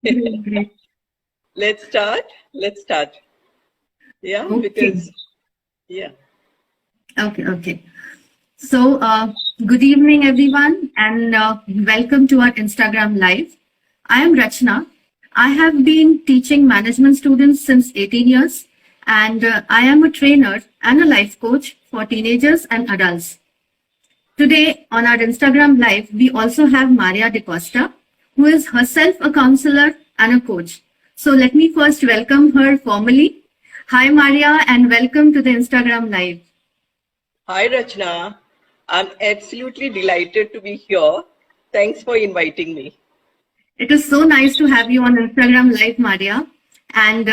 Great, great. Let's start. Let's start. Yeah, Okay, because, yeah. okay. So, good evening, everyone, and welcome to our Instagram Live. I am Rachna. I have been teaching management students since 18 years, and I am a trainer and a life coach for teenagers and adults. Today, on our Instagram Live, we also have Maria De Costa, who is herself a counselor and a coach. So, let me first welcome her formally. Hi, Maria, and welcome to the Instagram Live. Hi, Rachna. I'm absolutely delighted to be here. Thanks for inviting me. It is so nice to have you on Instagram Live, Maria. And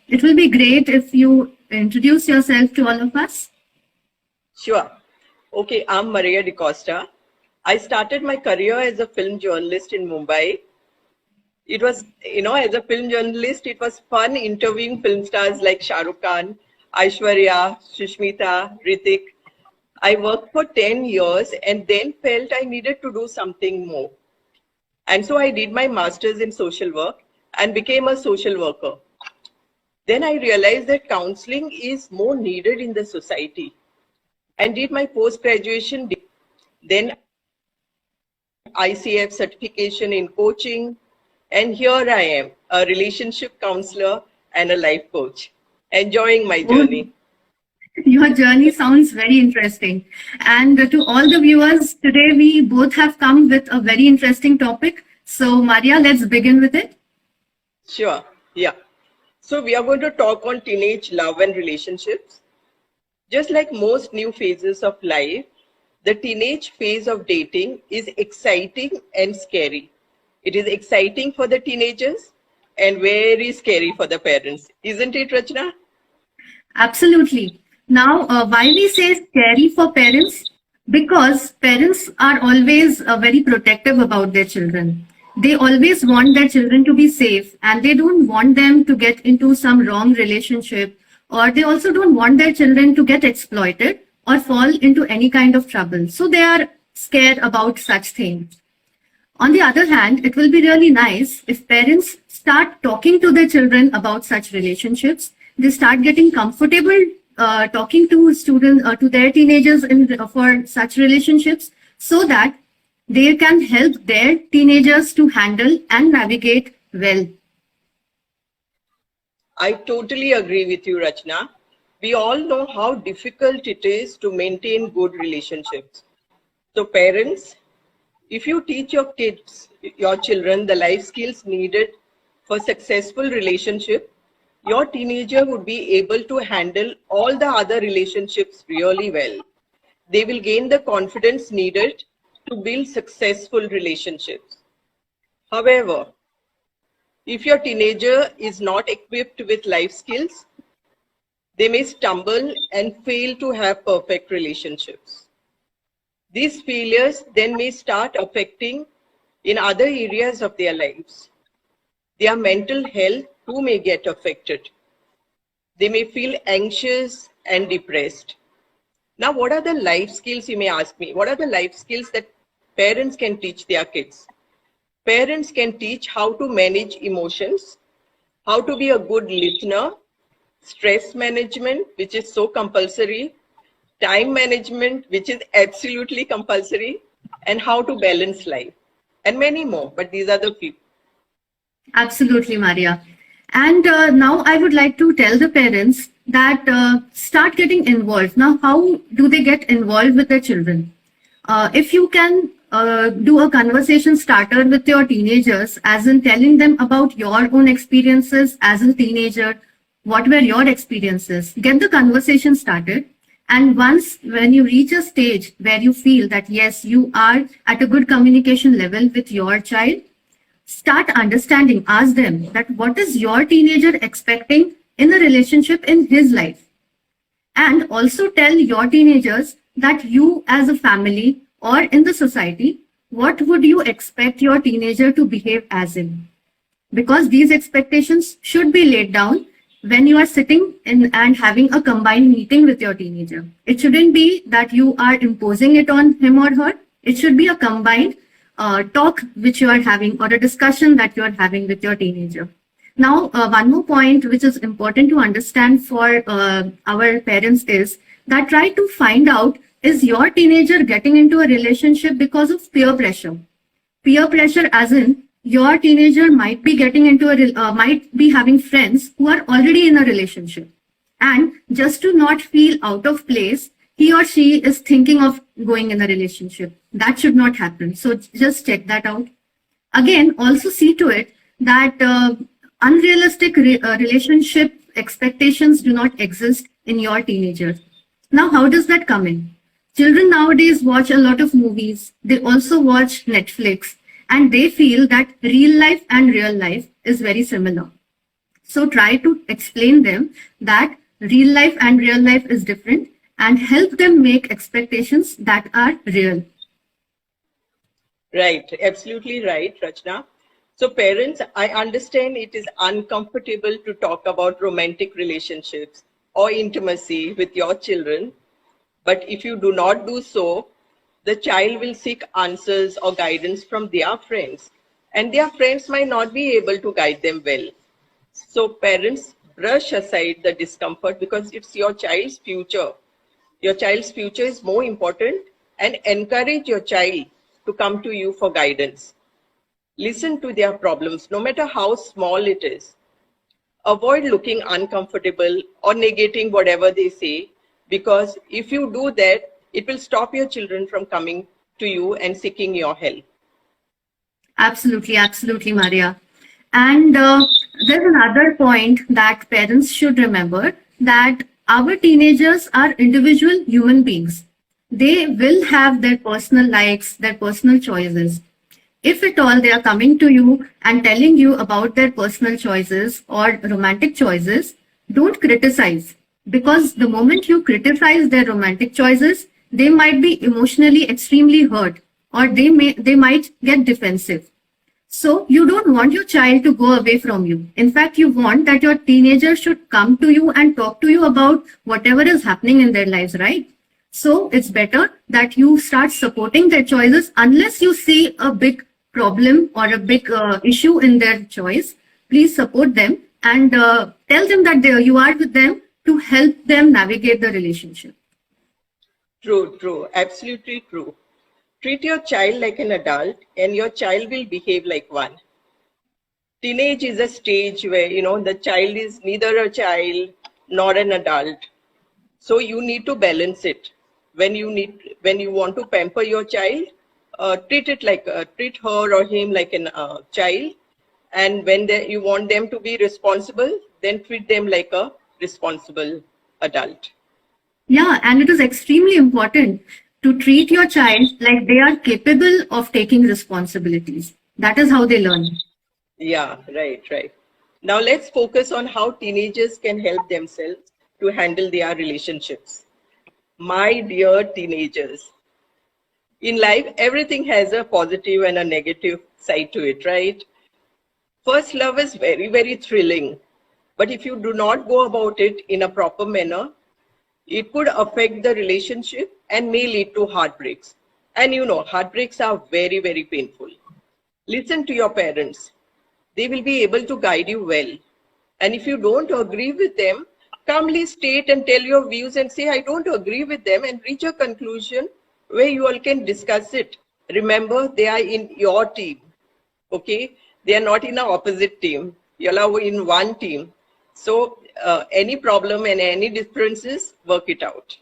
it will be great if you introduce yourself to all of us. Sure. Okay, I'm Maria De Costa. I started my career as a film journalist in Mumbai. It was, as a film journalist, it was fun interviewing film stars like Shah Rukh Khan, Aishwarya, Sushmita, Ritik. I worked for 10 years and then felt I needed to do something more. And so I did my master's in social work and became a social worker. Then I realized that counseling is more needed in the society and did my post-graduation. Then ICF certification in coaching. And here I am, a relationship counselor and a life coach, enjoying my Oh, journey. your journey sounds very interesting. And to all the viewers, today we both have come with a very interesting topic. So, Maria, let's begin with it. Sure, yeah. So we are going to talk on teenage love and relationships. Just like most new phases of life, the teenage phase of dating is exciting and scary. It is exciting for the teenagers and very scary for the parents. Isn't it, Rachna? Absolutely. Now, why we say scary for parents? Because parents are always very protective about their children. They always want their children to be safe and they don't want them to get into some wrong relationship, or they also don't want their children to get exploited or fall into any kind of trouble. So they are scared about such things. On the other hand, it will be really nice if parents start talking to their children about such relationships. They start getting comfortable talking to students, to their teenagers for such relationships, so that they can help their teenagers to handle and navigate well. I totally agree with you, Rachna. We all know how difficult it is to maintain good relationships. So parents, if you teach your kids, your children, the life skills needed for successful relationship, your teenager would be able to handle all the other relationships really well. They will gain the confidence needed to build successful relationships. However, if your teenager is not equipped with life skills, they may stumble and fail to have perfect relationships. These failures then may start affecting in other areas of their lives. Their mental health too may get affected. They may feel anxious and depressed. Now, what are the life skills, you may ask me? What are the life skills that parents can teach their kids? Parents can teach how to manage emotions, how to be a good listener, stress management, which is so compulsory, time management, which is absolutely compulsory, and how to balance life, and many more, but these are the few. Absolutely, Maria. And now I would like to tell the parents that start getting involved. Now, how do they get involved with their children? If you can do a conversation starter with your teenagers, as in telling them about your own experiences as a teenager, what were your experiences? Get the conversation started. And once when you reach a stage where you feel that yes, you are at a good communication level with your child, start understanding, ask them that what is your teenager expecting in a relationship in his life. And also tell your teenagers that you as a family or in the society, what would you expect your teenager to behave as in? Because these expectations should be laid down when you are sitting in and having a combined meeting with your teenager. It shouldn't be that you are imposing it on him or her. It should be a combined talk which you are having or a discussion that you are having with your teenager. Now, one more point which is important to understand for our parents is that try to find out, is your teenager getting into a relationship because of peer pressure? Peer pressure as in your teenager might be getting into might be having friends who are already in a relationship, and just to not feel out of place, he or she is thinking of going in a relationship. That should not happen. So just check that out. Again, also see to it that unrealistic relationship expectations do not exist in your teenagers. Now, how does that come in? Children nowadays watch a lot of movies. They also watch Netflix, and they feel that real life is very similar. So try to explain them that real life and real life is different, and help them make expectations that are real. Right, absolutely right, Rachna. So parents, I understand it is uncomfortable to talk about romantic relationships or intimacy with your children, but if you do not do so, the child will seek answers or guidance from their friends, and their friends might not be able to guide them well. So parents, brush aside the discomfort because it's your child's future. Your child's future is more important, and encourage your child to come to you for guidance. Listen to their problems, no matter how small it is. Avoid looking uncomfortable or negating whatever they say, because if you do that, it will stop your children from coming to you and seeking your help. Absolutely, absolutely, Maria. And there's another point that parents should remember, that our teenagers are individual human beings. They will have their personal likes, their personal choices. If at all they are coming to you and telling you about their personal choices or romantic choices, don't criticize. Because the moment you criticize their romantic choices, they might be emotionally extremely hurt, or they might get defensive. So you don't want your child to go away from you. In fact, you want that your teenager should come to you and talk to you about whatever is happening in their lives, right? So it's better that you start supporting their choices unless you see a big problem or a big issue in their choice. Please support them and tell them that you are with them to help them navigate the relationship. True, true, absolutely true. Treat your child like an adult and your child will behave like one. Teenage is a stage where, the child is neither a child nor an adult. So you need to balance it. When you want to pamper your child, treat her or him like an child. And when you want them to be responsible, then treat them like a responsible adult. Yeah, and it is extremely important to treat your child like they are capable of taking responsibilities. That is how they learn. Yeah, right, right. Now let's focus on how teenagers can help themselves to handle their relationships. My dear teenagers, in life, everything has a positive and a negative side to it, right? First love is very, very thrilling. But if you do not go about it in a proper manner, it could affect the relationship and may lead to heartbreaks. And heartbreaks are very, very painful. Listen to your parents. They will be able to guide you well. And if you don't agree with them, calmly state and tell your views and say, I don't agree with them, and reach a conclusion where you all can discuss it. Remember, they are in your team. Okay? They are not in an opposite team. You all are in one team. So any problem and any differences, work it out.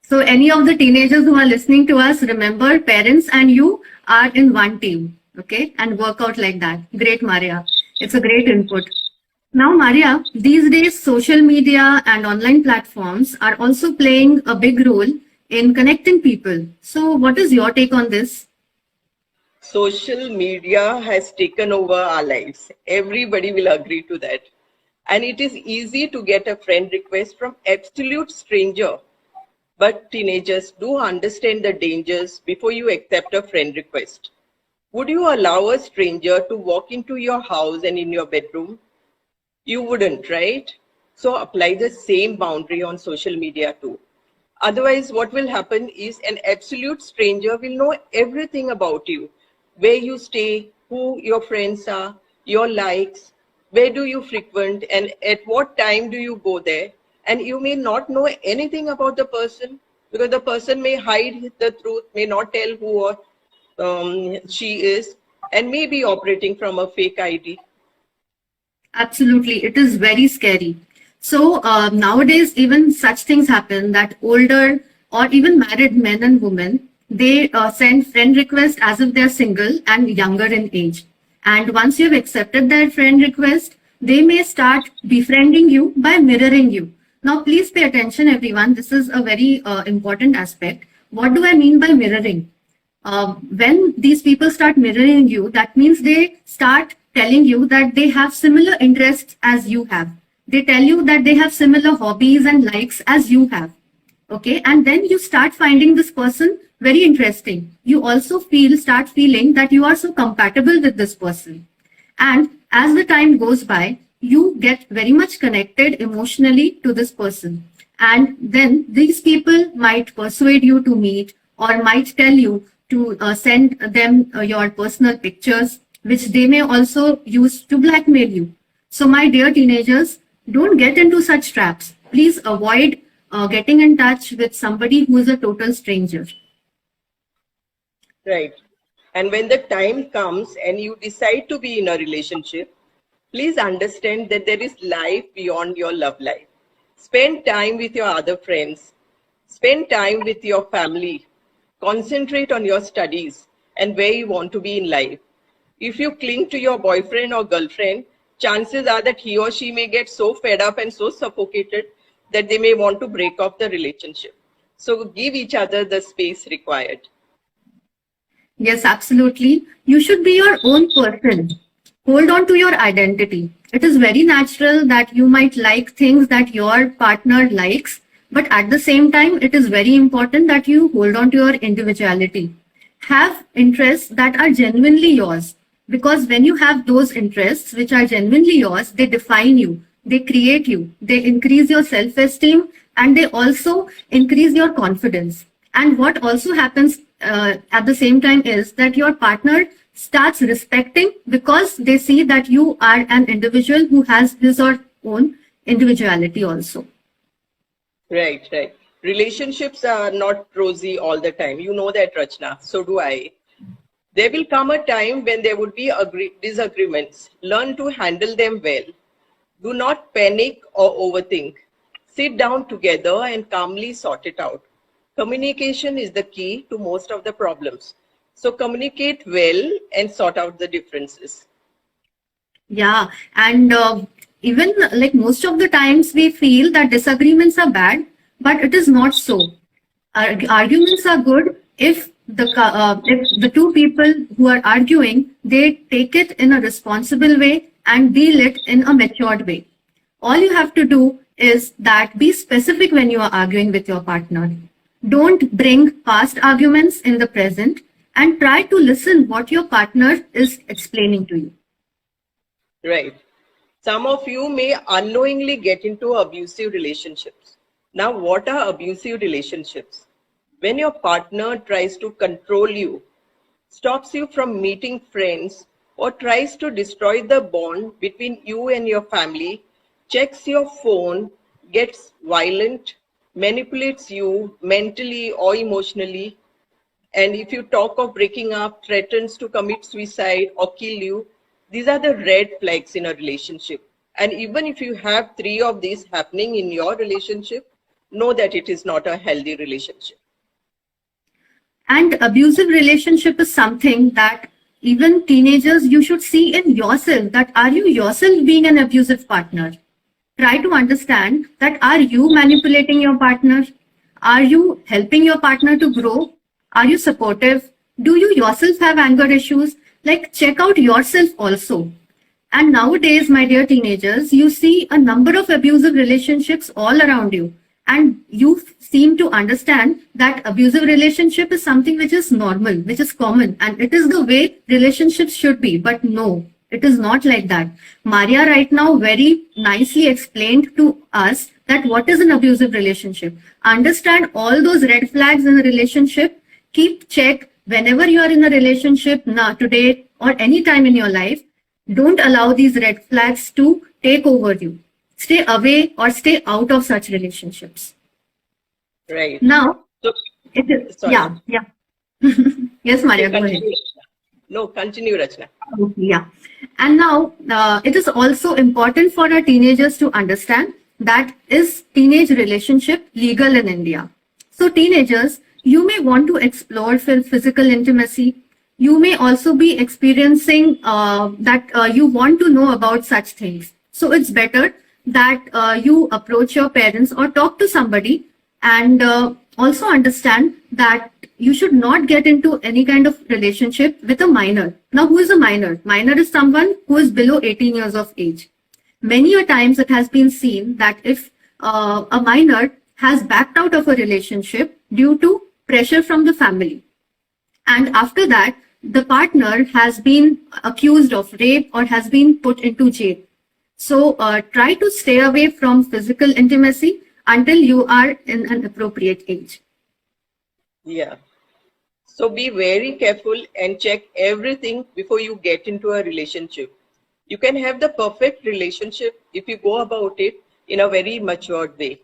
So any of the teenagers who are listening to us, remember, parents and you are in one team, okay? And work out like that. Great, Maria. It's a great input. Now, Maria, these days, social media and online platforms are also playing a big role in connecting people. So what is your take on this? Social media has taken over our lives. Everybody will agree to that. And it is easy to get a friend request from absolute stranger. But teenagers, do understand the dangers before you accept a friend request. Would you allow a stranger to walk into your house and in your bedroom? You wouldn't, right? So apply the same boundary on social media too. Otherwise, what will happen is an absolute stranger will know everything about you. where you stay, who your friends are, your likes, where do you frequent, and at what time do you go there. And you may not know anything about the person because the person may hide the truth, may not tell who or she is, and may be operating from a fake ID. Absolutely, it is very scary. So nowadays, even such things happen that older or even married men and women, they send friend requests as if they're single and younger in age. And once you've accepted their friend request, they may start befriending you by mirroring you. Now, please pay attention, everyone. This is a very important aspect. What do I mean by mirroring? When these people start mirroring you, that means they start telling you that they have similar interests as you have. They tell you that they have similar hobbies and likes as you have. Okay, and then you start finding this person very interesting. You also start feeling that you are so compatible with this person. And as the time goes by, you get very much connected emotionally to this person. And then these people might persuade you to meet or might tell you to send them your personal pictures, which they may also use to blackmail you. So, my dear teenagers, don't get into such traps. Please avoid getting in touch with somebody who is a total stranger. Right. And when the time comes and you decide to be in a relationship, please understand that there is life beyond your love life. Spend time with your other friends. Spend time with your family. Concentrate on your studies and where you want to be in life. If you cling to your boyfriend or girlfriend, chances are that he or she may get so fed up and so suffocated that they may want to break off the relationship. So give each other the space required. Yes, absolutely. You should be your own person. Hold on to your identity. It is very natural that you might like things that your partner likes, but at the same time, it is very important that you hold on to your individuality. Have interests that are genuinely yours, because when you have those interests which are genuinely yours, they define you, they create you, they increase your self-esteem, and they also increase your confidence. And what also happens at the same time is that your partner starts respecting because they see that you are an individual who has his or own individuality also. Right, right. Relationships are not rosy all the time. You know that, Rachna. So do I. There will come a time when there would be disagreements. Learn to handle them well. Do not panic or overthink. Sit down together and calmly sort it out. Communication is the key to most of the problems. So communicate well and sort out the differences. Yeah, and even like most of the times we feel that disagreements are bad, but it is not so. Arguments are good if the two people who are arguing, they take it in a responsible way and deal it in a matured way. All you have to do is that be specific when you are arguing with your partner. Don't bring past arguments in the present and try to listen what your partner is explaining to you. Right. Some of you may unknowingly get into abusive relationships. Now, what are abusive relationships? When your partner tries to control you, stops you from meeting friends, or tries to destroy the bond between you and your family, checks your phone, gets violent, manipulates you mentally or emotionally, and if you talk of breaking up, threatens to commit suicide or kill you, these are the red flags in a relationship. And even if you have three of these happening in your relationship, know that it is not a healthy relationship. And abusive relationship is something that even teenagers, you should see in yourself that are you yourself being an abusive partner? Try to understand that are you manipulating your partner? Are you helping your partner to grow? Are you supportive? Do you yourself have anger issues? Like check out yourself also. And nowadays, my dear teenagers, you see a number of abusive relationships all around you. And you seem to understand that abusive relationship is something which is normal, which is common, and it is the way relationships should be. But no, it is not like that. Maria right now very nicely explained to us that what is an abusive relationship. Understand all those red flags in a relationship. Keep check Whenever you are in a relationship now, today, or any time in your life, don't allow these red flags to take over you. Stay away or stay out of such relationships. Right. Now, So, it is, sorry. yeah. Yes, Maria, go ahead. Continue. No, continue, Rachna. Okay, yeah. And now, it is also important for our teenagers to understand that is teenage relationship legal in India. So teenagers, you may want to explore physical intimacy. You may also be experiencing that you want to know about such things. So it's better that you approach your parents or talk to somebody, and also understand that you should not get into any kind of relationship with a minor. Now, who is a minor? Minor is someone who is below 18 years of age. Many a times it has been seen that if a minor has backed out of a relationship due to pressure from the family, and after that, the partner has been accused of rape or has been put into jail. So try to stay away from physical intimacy until you are in an appropriate age. Yeah. So be very careful and check everything before you get into a relationship. You can have the perfect relationship if you go about it in a very matured way.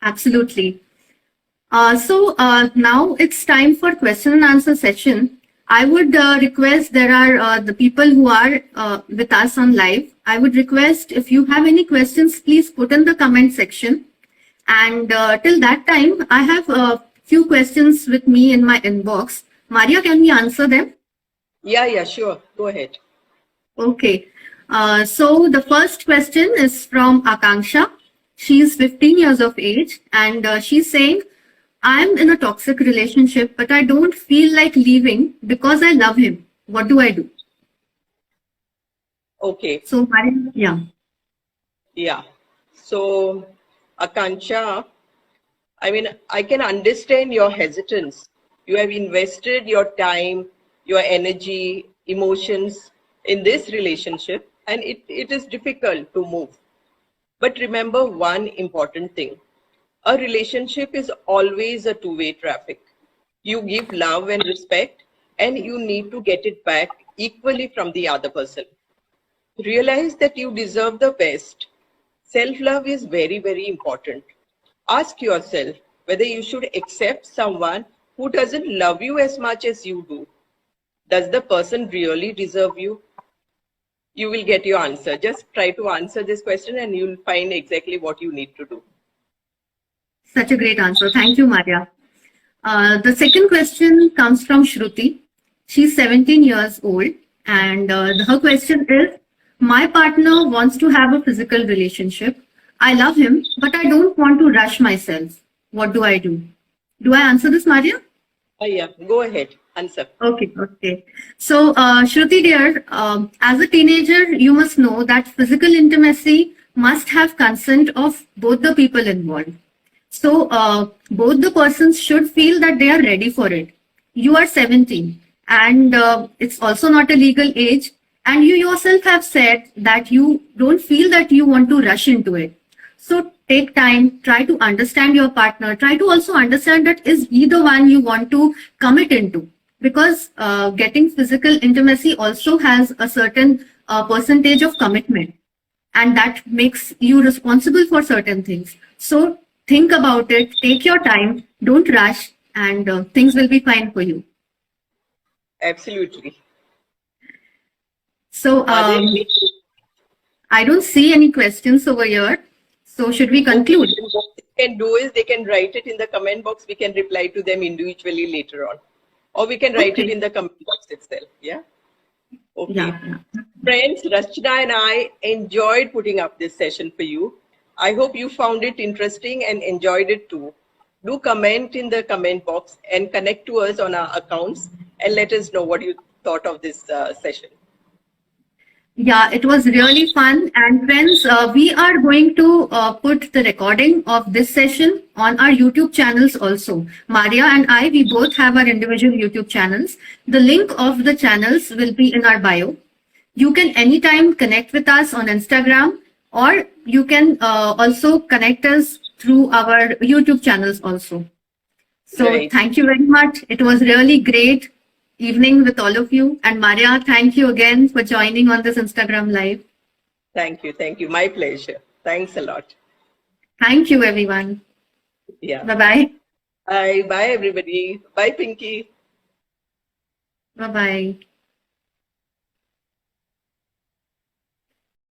Absolutely. So now it's time for question and answer session. I would request, there are the people who are with us on live. I would request, if you have any questions, please put in the comment section. And till that time, I have a few questions with me in my inbox. Maria, can we answer them? Yeah, sure. Go ahead. Okay. So the first question is from Akanksha. She's 15 years of age, and she's saying, I'm in a toxic relationship, but I don't feel like leaving because I love him. What do I do? Okay. So, Maria, yeah. Yeah. So, Akanksha, I mean, I can understand your hesitance. You have invested your time, your energy, emotions in this relationship, and it is difficult to move. But remember one important thing. A relationship is always a two-way traffic. You give love and respect, and you need to get it back equally from the other person. Realize that you deserve the best. Self-love is very, very important. Ask yourself whether you should accept someone who doesn't love you as much as you do. Does the person really deserve you? You will get your answer. Just try to answer this question and you'll find exactly what you need to do. Such a great answer. Thank you, Maria. The second question comes from Shruti. She's 17 years old, and her question is, my partner wants to have a physical relationship. I love him, but I don't want to rush myself. What do I do? Do I answer this, Maria? Yeah, go ahead. Answer. Okay. So, Shruti dear, as a teenager, you must know that physical intimacy must have consent of both the people involved. So, both the persons should feel that they are ready for it. You are 17, and it's also not a legal age. And you yourself have said that you don't feel that you want to rush into it. So, take time, try to understand your partner, try to also understand that is he the one you want to commit into. Because getting physical intimacy also has a certain percentage of commitment, and that makes you responsible for certain things. So think about it, take your time, don't rush, and things will be fine for you. Absolutely. So I don't see any questions over here. So should we conclude? What they can do is they can write it in the comment box. We can reply to them individually later on. Or we can write it in the comment box itself. Yeah? Okay. Yeah. Friends, Rachna and I enjoyed putting up this session for you. I hope you found it interesting and enjoyed it too. Do comment in the comment box and connect to us on our accounts and let us know what you thought of this session. Yeah, it was really fun. And friends, we are going to put the recording of this session on our YouTube channels also. Maria and I, we both have our individual YouTube channels. The link of the channels will be in our bio. You can anytime connect with us on Instagram, or you can also connect us through our YouTube channels also. So Right. thank you very much. It was really great evening with all of you. And Maria, thank you again for joining on this Instagram live. Thank you. Thank you. My pleasure. Thanks a lot. Thank you, everyone. Yeah. Bye-bye. Bye. Bye, everybody. Bye, Pinky. Bye-bye.